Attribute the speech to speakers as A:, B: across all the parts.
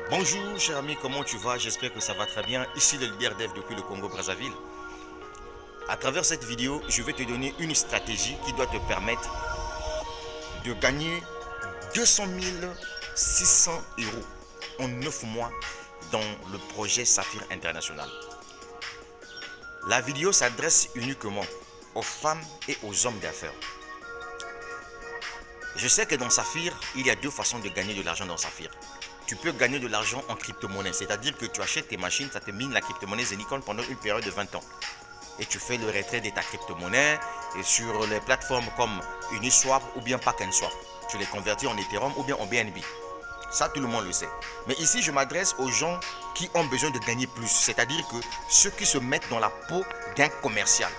A: Bonjour cher ami, comment tu vas? J'espère que ça va très bien. Ici le leader dev depuis le Congo-Brazzaville. À travers cette vidéo, je vais te donner une stratégie qui doit te permettre de gagner 200 600 euros en 9 mois dans le projet Saphir International. La vidéo s'adresse uniquement aux femmes et aux hommes d'affaires. Je sais que dans Saphir, il y a deux façons de gagner de l'argent dans Saphir. Tu peux gagner de l'argent en crypto-monnaie, c'est-à-dire que tu achètes tes machines, ça te mine la crypto-monnaie Zenicon pendant une période de 20 ans. Et tu fais le retrait de ta crypto-monnaie et sur les plateformes comme Uniswap ou bien PacknSwap. Tu les convertis en Ethereum ou bien en BNB. Ça, tout le monde le sait. Mais ici, je m'adresse aux gens qui ont besoin de gagner plus, c'est-à-dire que ceux qui se mettent dans la peau d'un commercial.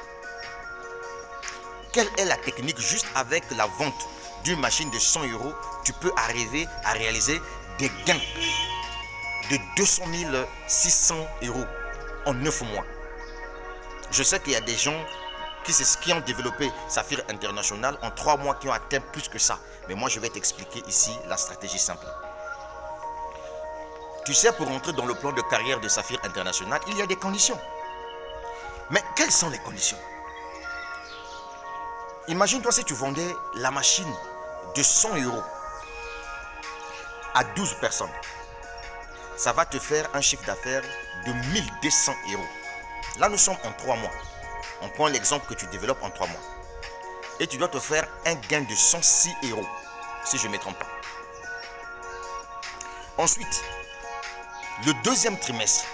A: Quelle est la technique? Juste avec la vente d'une machine de 100 euros, tu peux arriver à réaliser des gains de 200 600 euros en 9 mois. Je sais qu'il y a des gens qui ont développé Saphir International en 3 mois qui ont atteint plus que ça. Mais moi, je vais t'expliquer ici la stratégie simple. Tu sais, pour entrer dans le plan de carrière de Saphir International, il y a des conditions. Mais quelles sont les conditions? Imagine-toi si tu vendais la machine de 100 euros à 12 personnes. Ça va te faire un chiffre d'affaires de 1200 euros. Là, nous sommes en 3 mois. On prend l'exemple que tu développes en 3 mois. Et tu dois te faire un gain de 106 euros, si je ne me trompe pas. Ensuite, le deuxième trimestre,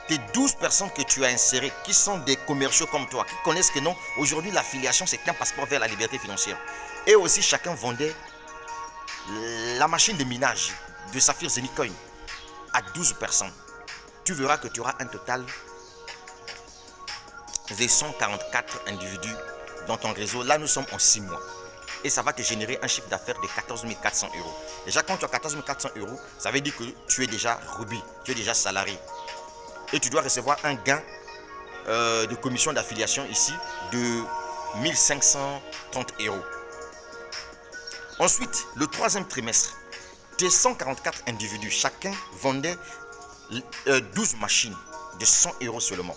A: tes 12 personnes que tu as insérées, qui sont des commerciaux comme toi, qui connaissent que non, aujourd'hui l'affiliation c'est un passeport vers la liberté financière. Et aussi chacun vendait la machine de minage de Saphir Zenicon à 12 personnes. Tu verras que tu auras un total de 144 individus dans ton réseau. Là, nous sommes en 6 mois. Et ça va te générer un chiffre d'affaires de 14 400 euros. Déjà, quand tu as 14 400 euros, ça veut dire que tu es déjà rubis, tu es déjà salarié. Et tu dois recevoir un gain de commission d'affiliation ici de 1530 euros. Ensuite, le troisième trimestre, tes 144 individus, chacun vendait 12 machines de 100 euros seulement.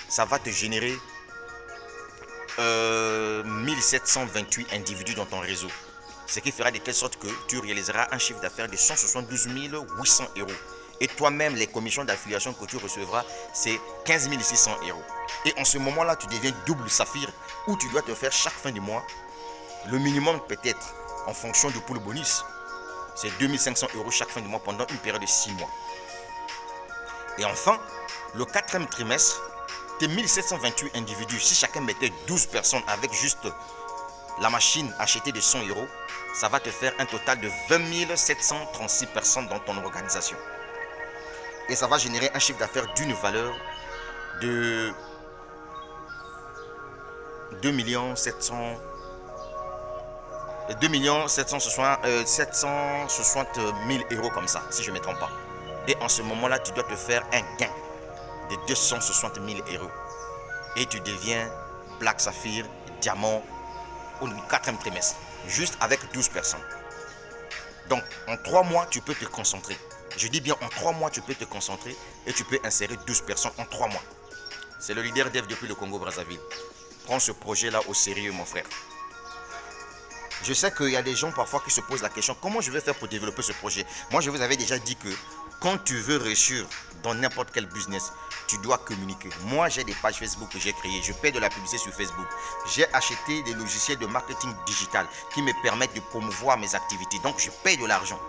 A: Ça va te générer 1728 individus dans ton réseau. Ce qui fera de telle sorte que tu réaliseras un chiffre d'affaires de 172 800 euros. Et toi-même, les commissions d'affiliation que tu recevras, c'est 15 600 euros. Et en ce moment-là, tu deviens double Saphir, où tu dois te faire chaque fin du mois, le minimum peut-être, en fonction du pool bonus, c'est 2500 euros chaque fin du mois pendant une période de 6 mois. Et enfin, le quatrième trimestre, tes 1728 individus, si chacun mettait 12 personnes avec juste la machine achetée de 100 euros, ça va te faire un total de 20 736 personnes dans ton organisation. Et ça va générer un chiffre d'affaires d'une valeur de 2 760 000 euros comme ça, si je ne me trompe pas. Et en ce moment-là, tu dois te faire un gain de 260 000 euros. Et tu deviens Black Saphir, Diamant au 4e trimestre, juste avec 12 personnes. Donc, en 3 mois, tu peux te concentrer. Je dis bien, en 3 mois, tu peux te concentrer et tu peux insérer 12 personnes en 3 mois. C'est le leader dev depuis le Congo-Brazzaville. Prends ce projet-là au sérieux, mon frère. Je sais qu'il y a des gens parfois qui se posent la question, comment je vais faire pour développer ce projet? Moi, je vous avais déjà dit que quand tu veux réussir dans n'importe quel business, tu dois communiquer. Moi, j'ai des pages Facebook que j'ai créées. Je paie de la publicité sur Facebook. J'ai acheté des logiciels de marketing digital qui me permettent de promouvoir mes activités. Donc, je paie de l'argent.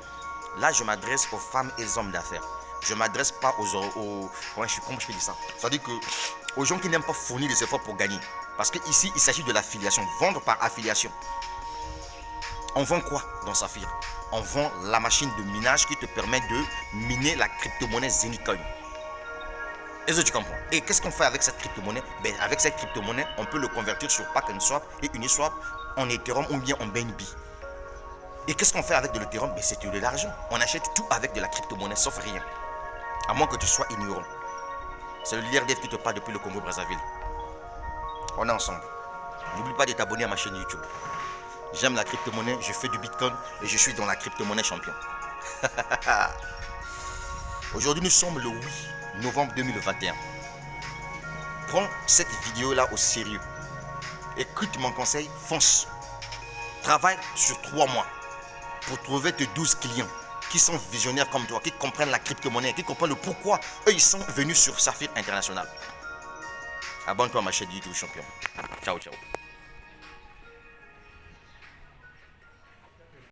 A: Là, je m'adresse aux femmes et aux hommes d'affaires. Je ne m'adresse pas comment je peux dire ça? C'est-à-dire que aux gens qui n'aiment pas fournir des efforts pour gagner. Parce qu'ici, il s'agit de l'affiliation. Vendre par affiliation. On vend quoi dans Saphir? On vend la machine de minage qui te permet de miner la crypto-monnaie Zenicon. Est-ce que tu comprends? Et qu'est-ce qu'on fait avec cette crypto-monnaie? Avec cette crypto-monnaie, on peut le convertir sur PacknSwap et Uniswap en Ethereum ou bien en BNB. Et qu'est-ce qu'on fait avec de l'Ethereum? C'est de l'argent. On achète tout avec de la crypto-monnaie, sauf rien. À moins que tu sois ignorant. C'est le leader dev qui te parle depuis le Congo-Brazzaville. On est ensemble. N'oublie pas de t'abonner à ma chaîne YouTube. J'aime la crypto-monnaie, je fais du Bitcoin et je suis dans la crypto-monnaie champion. Aujourd'hui, nous sommes le 8 novembre 2021. Prends cette vidéo-là au sérieux. Écoute mon conseil, fonce. Travaille sur 3 mois pour trouver tes 12 clients qui sont visionnaires comme toi, qui comprennent la crypto-monnaie, qui comprennent le pourquoi eux ils sont venus sur Saphir International. Abonne-toi à ma chaîne YouTube Champion. Ciao, ciao.